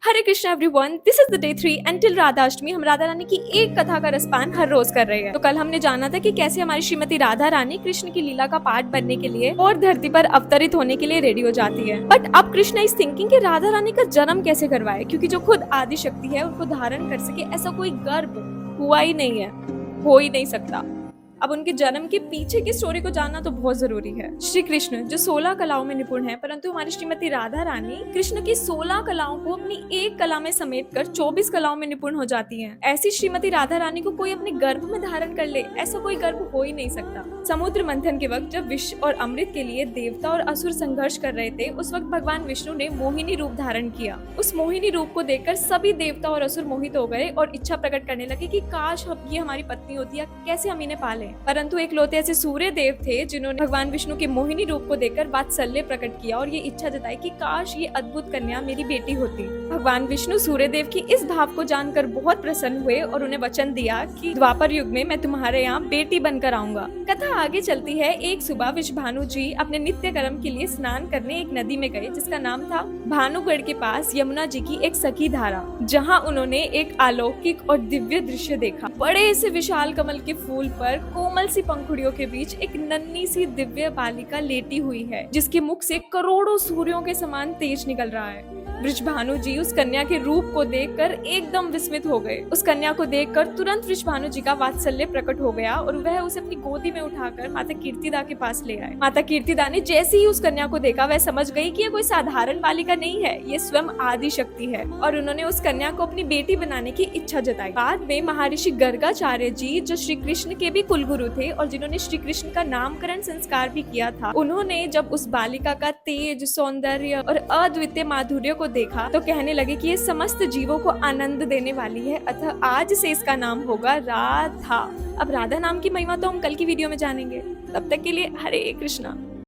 Hare Krishna everyone, this is the day 3 and till Radhashtami हम राधा रानी की एक कथा का रसपान हर रोज कर रहे हैं। तो कल हमने जाना था कि कैसे हमारी श्रीमती राधा रानी कृष्ण की लीला का पार्ट बनने के लिए और धरती पर अवतरित होने के लिए रेडी हो जाती है। बट अब कृष्णा इस थिंकिंग कि राधा रानी का जन्म कैसे करवाए, क्योंकि जो खुद आदि शक्ति है उनको धारण कर सके ऐसा कोई गर्भ हुआ ही नहीं है, हो ही नहीं सकता। अब उनके जन्म के पीछे की स्टोरी को जानना तो बहुत जरूरी है। श्री कृष्ण जो 16 कलाओं में निपुण है, परंतु हमारी श्रीमती राधा रानी कृष्ण की 16 कलाओं को अपनी एक कला में समेटकर 24 कलाओं में निपुण हो जाती हैं। ऐसी श्रीमती राधा रानी को कोई अपने गर्भ में धारण कर ले, ऐसा कोई गर्भ हो ही नहीं सकता। समुद्र मंथन के वक्त जब विष और अमृत के लिए देवता और असुर संघर्ष कर रहे थे, उस वक्त भगवान विष्णु ने मोहिनी रूप धारण किया। उस मोहिनी रूप को देखकर सभी देवता और असुर मोहित हो गए और इच्छा प्रकट करने लगे कि काश ये हमारी पत्नी होती है, कैसे हम इन्हें पाले। परंतु एक लौते ऐसे सूर्य देव थे जिन्होंने भगवान विष्णु के मोहिनी रूप को देखकर वात्सल्य प्रकट किया और ये इच्छा जताई कि काश ये अद्भुत कन्या मेरी बेटी होती। भगवान विष्णु सूर्य देव की इस भाव को जानकर बहुत प्रसन्न हुए और उन्हें वचन दिया कि द्वापर युग में मैं तुम्हारे यहाँ बेटी बनकर आऊंगा। कथा आगे चलती है। एक सुबह विषभानु जी अपने नित्य कर्म के लिए स्नान करने एक नदी में गए, जिसका नाम था भानुगढ़ के पास यमुना जी की एक सखी धारा, जहाँ उन्होंने एक अलौकिक और दिव्य दृश्य देखा। बड़े से विशाल कमल के फूल पर कोमल सी पंखुड़ियों के बीच एक नन्ही सी दिव्य बालिका लेटी हुई है, जिसके मुख से करोड़ों सूर्यों के समान तेज निकल रहा है। वृषभानु जी उस कन्या के रूप को देखकर एकदम विस्मित हो गए। उस कन्या को देखकर तुरंत वृषभानु जी का वात्सल्य प्रकट हो गया और वह उसे अपनी गोदी में उठाकर माता कीर्तिदा के पास ले आए। माता कीर्तिदा ने जैसे ही उस कन्या को देखा, वह समझ गई कि ये कोई साधारण बालिका नहीं है, ये स्वयं आदि शक्ति है, और उन्होंने उस कन्या को अपनी बेटी बनाने की इच्छा जताई। बाद में महर्षि गर्गाचार्य जी, जो श्री कृष्ण के भी कुलगुरु थे और जिन्होंने श्री कृष्ण का नामकरण संस्कार भी किया था, उन्होंने जब उस बालिका का तेज, सौंदर्य और अद्वितीय माधुर्य को देखा तो कहने लगे कि ये समस्त जीवों को आनंद देने वाली है, अतः आज से इसका नाम होगा राधा। अब राधा नाम की महिमा तो हम कल की वीडियो में जानेंगे। तब तक के लिए हरे कृष्णा।